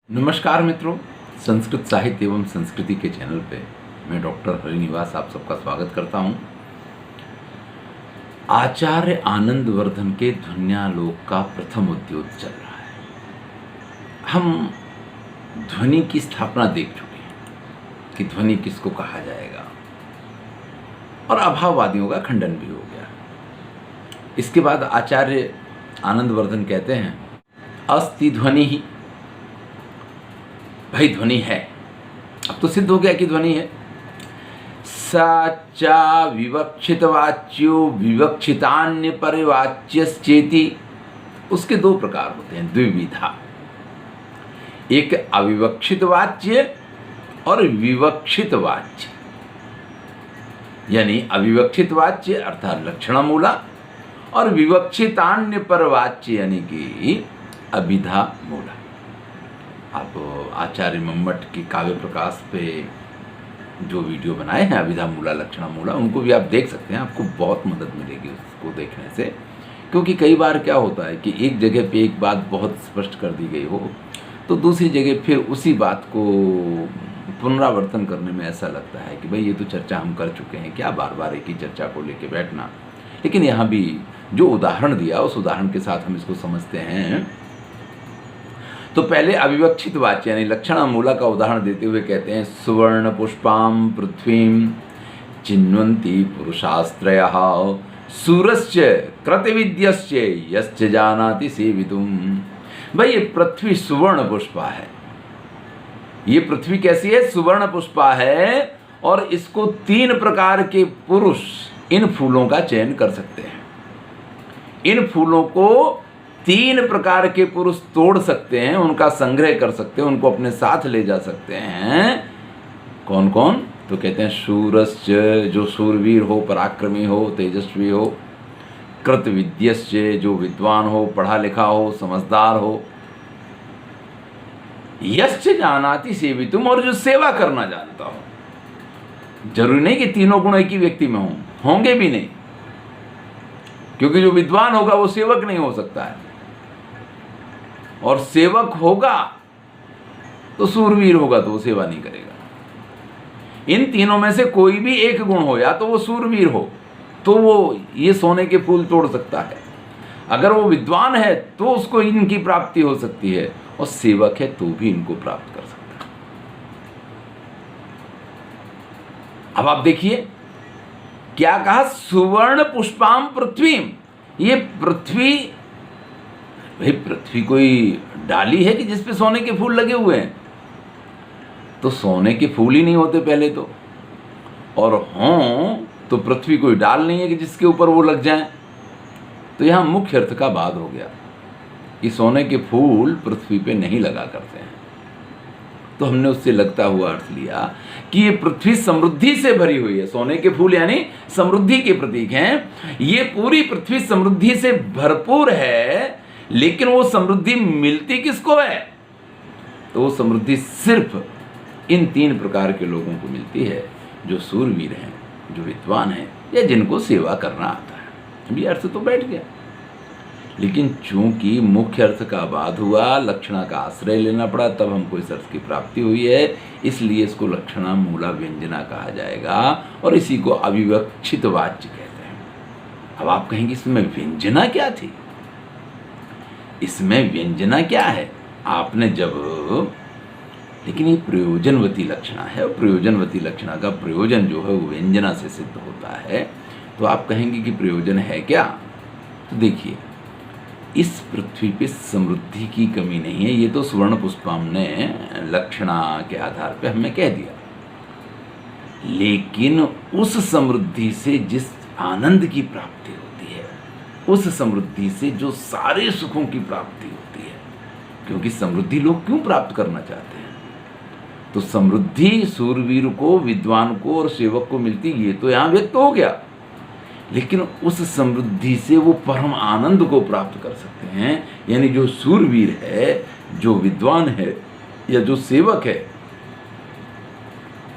नमस्कार मित्रों, संस्कृत साहित्य एवं संस्कृति के चैनल पे मैं डॉक्टर हरिनिवास आप सबका स्वागत करता हूँ। आचार्य आनंदवर्धन के ध्वन्यालोक का प्रथम उद्योग चल रहा है। हम ध्वनि की स्थापना देख चुके हैं कि ध्वनि किसको कहा जाएगा और अभाववादियों का खंडन भी हो गया। इसके बाद आचार्य आनंदवर्धन कहते हैं अस्ति ध्वनि ही, भाई ध्वनि है। अब तो सिद्ध हो गया कि ध्वनि है। साचा विवक्षित वाच्यो विवक्षितान्य परिवाच्यश्चेति, उसके दो प्रकार होते हैं, द्विविधा। एक अविवक्षित वाच्य और विवक्षित वाच्य, यानी अविवक्षित वाच्य अर्थात लक्षणमूला और विवक्षितान्य परवाच्य यानी कि अभिधा मूला। आप आचार्य मम्मट की काव्य प्रकाश पे जो वीडियो बनाए हैं अभिधा मूला लक्षणा मूला, उनको भी आप देख सकते हैं। आपको बहुत मदद मिलेगी उसको देखने से, क्योंकि कई बार क्या होता है कि एक जगह पे एक बात बहुत स्पष्ट कर दी गई हो तो दूसरी जगह फिर उसी बात को पुनरावर्तन करने में ऐसा लगता है कि भाई ये तो चर्चा हम कर चुके हैं, क्या बार बार एक ही चर्चा को लेके बैठना। लेकिन यहाँ भी जो उदाहरण दिया उस उदाहरण के साथ हम इसको समझते हैं। तो पहले अविवक्षित वाच्य यानी लक्षण मूला का उदाहरण देते हुए कहते हैं सुवर्ण पुष्पाम पृथ्वीं चिन्वन्ति पुरुषास्त्रयः सूरश्च कृतविद्यश्च यश्च जानाति सेवितुम। भाई ये पृथ्वी सुवर्ण पुष्पा है। ये पृथ्वी कैसी है? सुवर्ण पुष्पा है। और इसको तीन प्रकार के पुरुष इन फूलों का चयन कर सकते हैं। इन फूलों को तीन प्रकार के पुरुष तोड़ सकते हैं, उनका संग्रह कर सकते हैं, उनको अपने साथ ले जा सकते हैं। कौन कौन? तो कहते हैं शूरश्च, जो शूरवीर हो, पराक्रमी हो, तेजस्वी हो, कृतविद्यश्च, जो विद्वान हो, पढ़ा लिखा हो, समझदार हो, यश्च जानाति सेवितुम, और जो सेवा करना जानता हो। जरूरी नहीं कि तीनों गुण एक ही व्यक्ति में होंगे भी नहीं, क्योंकि जो विद्वान होगा वो सेवक नहीं हो सकता है, और सेवक होगा तो शूरवीर होगा तो वो सेवा नहीं करेगा। इन तीनों में से कोई भी एक गुण हो, या तो वो शूरवीर हो तो वो ये सोने के फूल तोड़ सकता है, अगर वो विद्वान है तो उसको इनकी प्राप्ति हो सकती है, और सेवक है तो भी इनको प्राप्त कर सकता है। अब आप देखिए क्या कहा, सुवर्ण पुष्पाम पृथ्वी। ये पृथ्वी, भाई पृथ्वी कोई डाली है कि जिसपे सोने के फूल लगे हुए हैं? तो सोने के फूल ही नहीं होते पहले तो, और हों तो पृथ्वी कोई डाल नहीं है कि जिसके ऊपर वो लग जाएं। तो यहाँ मुख्य अर्थ का बात हो गया कि सोने के फूल पृथ्वी पे नहीं लगा करते हैं। तो हमने उससे लगता हुआ अर्थ लिया कि ये पृथ्वी समृद्धि से भरी हुई है। सोने के फूल यानी समृद्धि के प्रतीक हैं। ये पूरी पृथ्वी समृद्धि से भरपूर है, लेकिन वो समृद्धि मिलती किसको है? तो वो समृद्धि सिर्फ इन तीन प्रकार के लोगों को मिलती है, जो शूरवीर हैं, जो विद्वान हैं, या जिनको सेवा करना आता है। अभी अर्थ तो बैठ गया, लेकिन चूंकि मुख्य अर्थ का बाध हुआ, लक्षणा का आश्रय लेना पड़ा, तब हमको इस अर्थ की प्राप्ति हुई है। इसलिए इसको लक्षणा मूला व्यंजना कहा जाएगा, और इसी को अविवक्षित वाच्य कहते हैं। अब आप कहेंगे इसमें व्यंजना क्या थी? इसमें व्यंजना क्या है? आपने जब, लेकिन ये प्रयोजनवती लक्षणा है, और प्रयोजनवती लक्षणा का प्रयोजन जो है वो व्यंजना से सिद्ध होता है। तो आप कहेंगे कि प्रयोजन है क्या? तो देखिए, इस पृथ्वी पे समृद्धि की कमी नहीं है। ये तो सुवर्ण पुष्पम ने लक्षणा के आधार पे हमें कह दिया, लेकिन उस समृद्धि से जिस आनंद की प्राप्ति होती है, उस समृद्धि से जो सारे सुखों की प्राप्ति होती है, क्योंकि समृद्धि लोग क्यों प्राप्त करना चाहते हैं? तो समृद्धि शूरवीर को, विद्वान को और सेवक को मिलती, ये तो यहाँ व्यक्त हो गया। लेकिन उस समृद्धि से वो परम आनंद को प्राप्त कर सकते हैं, यानी जो शूरवीर है, जो विद्वान है, या जो सेवक है,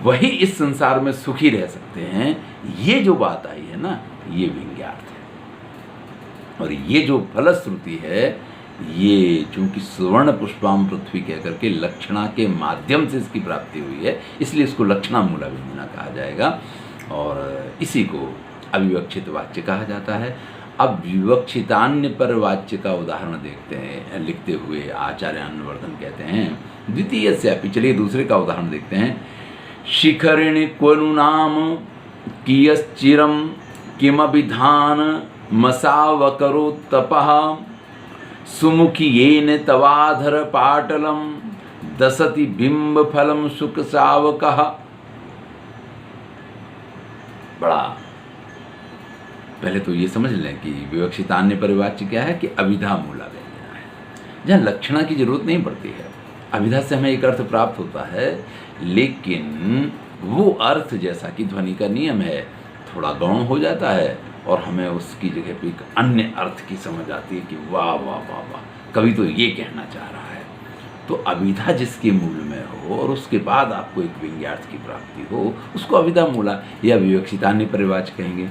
वही इस संसार में सुखी रह सकते हैं। ये जो बात आई है ना, ये व्यंग्यार्थ है। और ये जो फलश्रुति है, ये चूंकि सुवर्ण पुष्पाम पृथ्वी कह करके लक्षणा के माध्यम से इसकी प्राप्ति हुई है, इसलिए इसको लक्षणा मूला व्यंजना कहा जाएगा और इसी को अविवक्षित वाच्य कहा जाता है। अब विवक्षितान्य पर वाच्य का उदाहरण देखते हैं, लिखते हुए आचार्य अन्नवर्धन कहते हैं द्वितीय से अपि, चलिए दूसरे का उदाहरण देखते हैं। शिखरिणी क्वनु नाम कियश्चिरम किमभिधान मसावकरो तपः सुमुखी येन तवाधर पाटलम दसति बिंब फलम सुख सावकः। बड़ा पहले तो ये समझ लें कि विवक्षितान्य परिवाच्य क्या है कि अभिधा मूला व्यंजना है, जहाँ लक्षणा की जरूरत नहीं पड़ती है। अभिधा से हमें एक अर्थ प्राप्त होता है, लेकिन वो अर्थ जैसा कि ध्वनि का नियम है थोड़ा गौण हो जाता है और हमें उसकी जगह पे एक अन्य अर्थ की समझ आती है कि वाह वाह वाह वाह, कवि तो ये कहना चाह रहा है। तो अभिधा जिसके मूल में हो और उसके बाद आपको एक व्यंग्यार्थ की प्राप्ति हो, उसको अभिधा मूला या विवक्षितान्य परिवाच्य कहेंगे।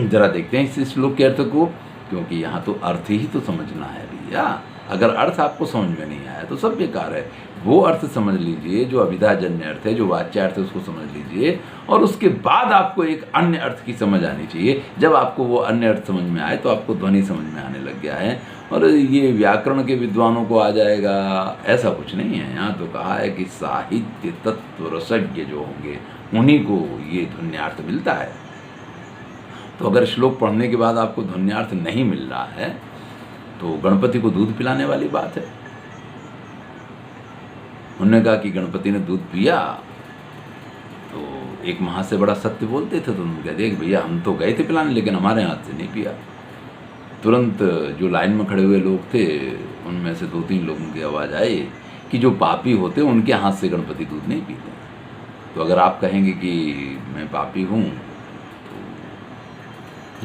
जरा देखते हैं इस श्लोक के अर्थ को, क्योंकि यहाँ तो अर्थ ही तो समझना है भैया। अगर अर्थ आपको समझ में नहीं आया तो सब बेकार है। वो अर्थ समझ लीजिए जो अभिधाजन्य अर्थ है, जो वाच्यार्थ है, उसको समझ लीजिए और उसके बाद आपको एक अन्य अर्थ की समझ आनी चाहिए। जब आपको वो अन्य अर्थ समझ में आए तो आपको ध्वनि समझ में आने लग गया है और ये व्याकरण के विद्वानों को आ जाएगा, ऐसा कुछ नहीं है। यहाँ तो कहा है कि साहित्य तत्व रसज्ञ जो होंगे उन्हीं को ये ध्वन्यार्थ मिलता है। तो अगर श्लोक पढ़ने के बाद आपको ध्वन्यार्थ नहीं मिल रहा है तो गणपति को दूध पिलाने वाली बात है। उन्होंने कहा कि गणपति ने दूध पिया तो एक माह से बड़ा सत्य बोलते थे, तो उन्होंने कह दिया कि भैया हम तो गए थे पिलाने लेकिन हमारे हाथ से नहीं पिया। तुरंत जो लाइन में खड़े हुए लोग थे उनमें से 2-3 लोगों की आवाज़ आई कि जो पापी होते उनके हाथ से गणपति दूध नहीं पीते। तो अगर आप कहेंगे कि मैं पापी हूँ तो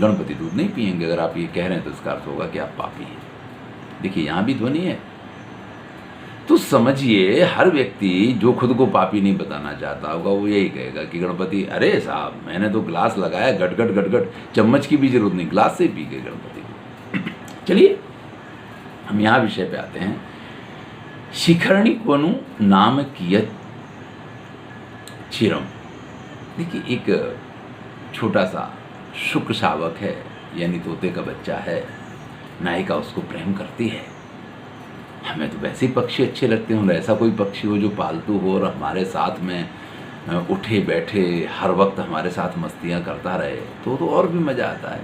गणपति दूध नहीं पिएंगे, अगर आप ये कह रहे हैं तो इसका अर्थ होगा कि आप पापी हैं। देखिए यहाँ भी ध्वनि है, तो समझिए हर व्यक्ति जो खुद को पापी नहीं बताना चाहता होगा वो यही कहेगा कि गणपति, अरे साहब मैंने तो ग्लास लगाया गट गट गट गट, चम्मच की भी जरूरत नहीं, ग्लास से ही पी गए गणपति को। चलिए हम यहाँ विषय पे आते हैं। शिखरणी क्वनु नाम कियत चिरम। देखिए एक छोटा सा शुक शावक है, यानी तोते का बच्चा है, नायिका उसको प्रेम करती है। हमें तो वैसे ही पक्षी अच्छे लगते हैं, ऐसा कोई पक्षी हो जो पालतू हो और हमारे साथ में उठे बैठे हर वक्त हमारे साथ मस्तियाँ करता रहे तो और भी मज़ा आता है।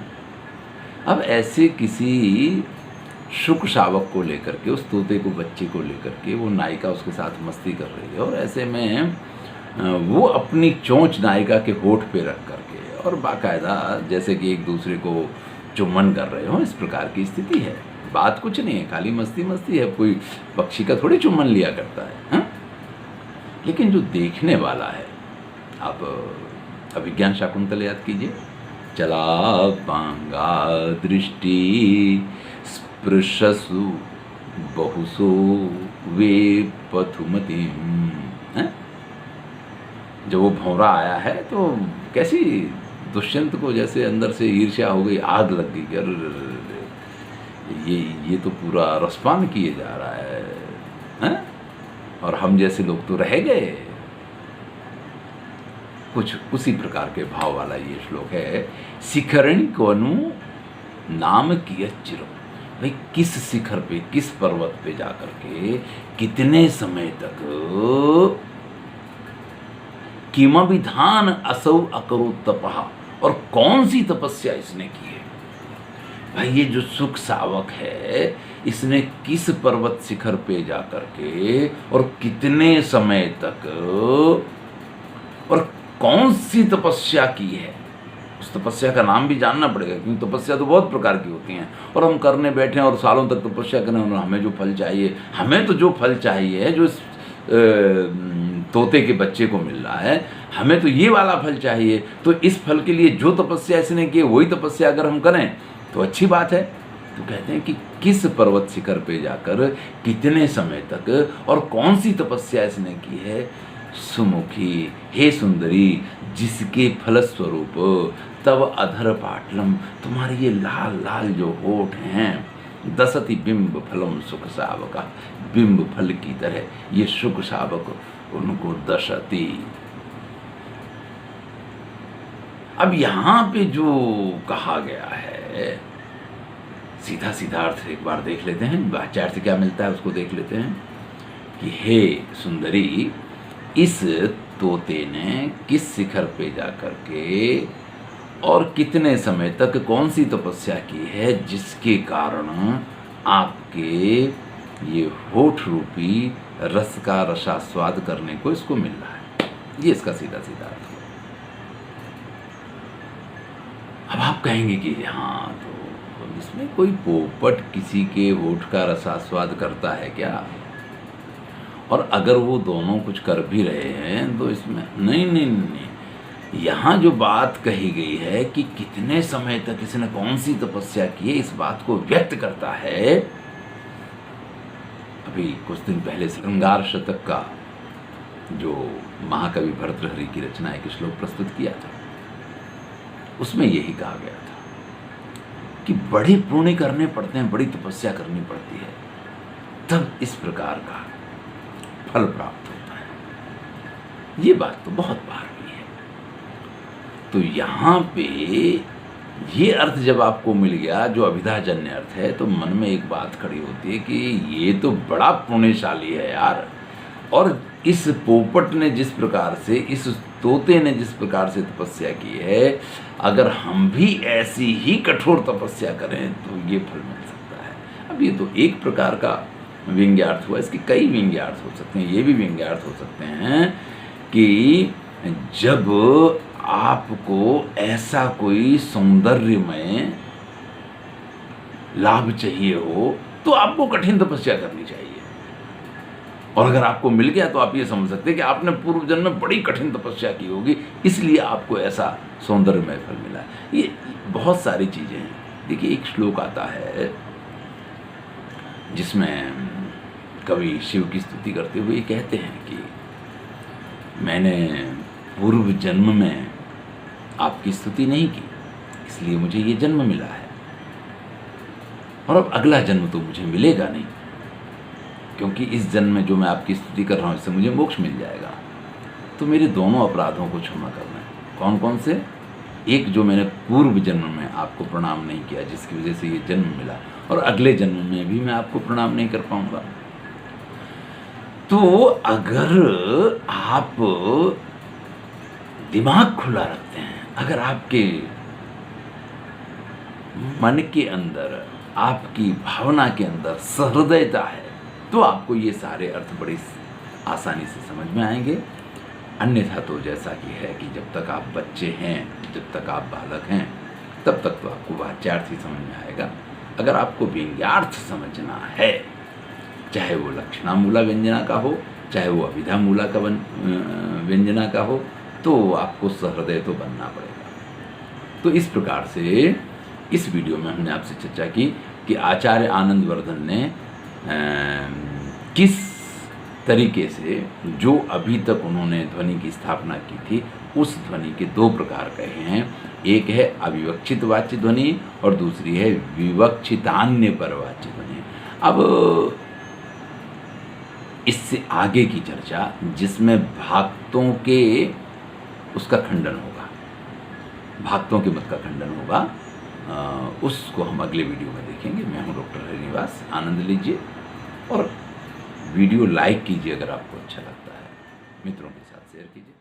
अब ऐसे किसी शुक शावक को लेकर के, उस तोते को, बच्चे को लेकर के वो नायिका उसके साथ मस्ती कर रही है और ऐसे में वो अपनी चोंच नायिका के होठ पे रख करके और बाकायदा जैसे कि एक दूसरे को चुम्बन कर रहे हो, इस प्रकार की स्थिति है। बात कुछ नहीं है, खाली मस्ती मस्ती है, कोई पक्षी का थोड़ी चुम्बन लिया करता है, हाँ? लेकिन जो देखने वाला है, आप अभिज्ञान शाकुंतल याद कीजिए, चला पांगा दृष्टि स्पृशसु बहुसो वे पथुमतिम। जब वो भौरा आया है तो कैसी दुष्यंत को जैसे अंदर से ईर्ष्या हो गई, आग लग गई कि अरे ये तो पूरा रसपान किए जा रहा है, हैं? और हम जैसे लोग तो रह गए। कुछ उसी प्रकार के भाव वाला ये श्लोक है। शिखरणी क्वनु नाम कियत चिरम। भाई किस शिखर पे, किस पर्वत पे जाकर के कितने समय तक किमभिधान असौ अकरो तपः, और कौन सी तपस्या इसने की है। भाई ये जो सुख सावक है इसने किस पर्वत शिखर पे जाकर के और कितने समय तक और कौन सी तपस्या की है, उस तपस्या का नाम भी जानना पड़ेगा, क्योंकि तपस्या तो बहुत प्रकार की होती हैं और हम करने बैठे हैं और सालों तक तपस्या करें और हमें जो फल चाहिए, हमें तो जो फल चाहिए जो तोते के बच्चे को मिल रहा है, हमें तो ये वाला फल चाहिए। तो इस फल के लिए जो तपस्या इसने की वही तपस्या अगर हम करें तो अच्छी बात है। तो कहते हैं कि किस पर्वत शिखर पे जाकर कितने समय तक और कौन सी तपस्या इसने की है। सुमुखी, हे सुंदरी, जिसके फलस्वरूप तब अधर पाटलम, तुम्हारे ये लाल लाल जो होठ हैं दसति बिंब फलम सुख सावका, बिंब फल की तरह ये सुख सावक उनको दशति। अब यहां पे जो कहा गया है, सीधा सीधा अर्थ एक बार देख लेते हैं, वाच्यार्थ से क्या मिलता है उसको देख लेते हैं कि हे सुंदरी, इस तोते ने किस शिखर पे जाकर के और कितने समय तक कौन सी तपस्या की है जिसके कारण आपके ये होठ रूपी रस का रसास्वाद करने को इसको मिल रहा है। ये इसका सीधा सीधा अर्थ है। अब आप कहेंगे कि हाँ, तो इसमें कोई पोपट किसी के होठ का रसास्वाद करता है क्या? और अगर वो दोनों कुछ कर भी रहे हैं तो इसमें नहीं, यहाँ जो बात कही गई है कि कितने समय तक इसने कौन सी तपस्या की है, इस बात को व्यक्त करता है। अभी कुछ दिन पहले श्रृंगार शतक का जो महाकवि भर्तृहरि की रचना एक श्लोक प्रस्तुत किया था, उसमें यही कहा गया था कि बड़े पुण्य करने पड़ते हैं, बड़ी तपस्या करनी पड़ती है, तब इस प्रकार का फल प्राप्त होता है। ये बात तो बहुत बार हुई है। तो यहाँ पे ये अर्थ जब आपको मिल गया जो अभिधाजन्य अर्थ है, तो मन में एक बात खड़ी होती है कि ये तो बड़ा पुण्यशाली है यार। और इस पोपट ने जिस प्रकार से, इस तोते ने जिस प्रकार से तपस्या की है, अगर हम भी ऐसी ही कठोर तपस्या करें तो ये फल मिल सकता है। अब ये तो एक प्रकार का व्यंग्यार्थ हुआ, इसके कई व्यंग्यार्थ हो सकते हैं। ये भी व्यंग्यार्थ हो सकते हैं कि जब आपको ऐसा कोई सौंदर्यमय लाभ चाहिए हो तो आपको कठिन तपस्या करनी चाहिए, और अगर आपको मिल गया तो आप ये समझ सकते हैं कि आपने पूर्व जन्म में बड़ी कठिन तपस्या की होगी, इसलिए आपको ऐसा सौंदर्यमय फल मिला। ये बहुत सारी चीजें हैं। देखिए, एक श्लोक आता है जिसमें कवि शिव की स्तुति करते हुए कहते हैं कि मैंने पूर्व जन्म में आपकी स्तुति नहीं की, इसलिए मुझे ये जन्म मिला है, और अब अगला जन्म तो मुझे मिलेगा नहीं, क्योंकि इस जन्म में जो मैं आपकी स्तुति कर रहा हूँ इससे मुझे मोक्ष मिल जाएगा। तो मेरे दोनों अपराधों को क्षमा करना है। कौन कौन से? एक, जो मैंने पूर्व जन्म में आपको प्रणाम नहीं किया, जिसकी वजह से ये जन्म मिला, और अगले जन्म में भी मैं आपको प्रणाम नहीं कर पाऊंगा। तो अगर आप दिमाग खुला रखते हैं, अगर आपके मन के अंदर, आपकी भावना के अंदर सहृदयता है, तो आपको ये सारे अर्थ बड़ी आसानी से समझ में आएंगे। अन्यथा तो जैसा कि है कि जब तक आप बच्चे हैं, जब तक आप बालक हैं, तब तक तो आपको वाच्यार्थ ही समझ में आएगा। अगर आपको व्यंग्यार्थ समझना है, चाहे वो लक्षणामूला व्यंजना का हो, चाहे वो अभिधामूला का व्यंजना का हो, तो आपको सहृदय तो बनना पड़ेगा। तो इस प्रकार से इस वीडियो में हमने आपसे चर्चा की कि आचार्य आनंदवर्धन ने किस तरीके से जो अभी तक उन्होंने ध्वनि की स्थापना की थी, उस ध्वनि के दो प्रकार कहे हैं। एक है अविवक्षित वाच्य ध्वनि और दूसरी है विवक्षितान्य परवाच्य ध्वनि। अब इससे आगे की चर्चा, जिसमें भाक्तों के उसका खंडन होगा, भाक्तों के मत का खंडन होगा, उसको हम अगले वीडियो में देखेंगे। मैं हूं डॉक्टर हरिनिवास। आनंद लीजिए और वीडियो लाइक कीजिए अगर आपको अच्छा लगता है, मित्रों के साथ शेयर कीजिए।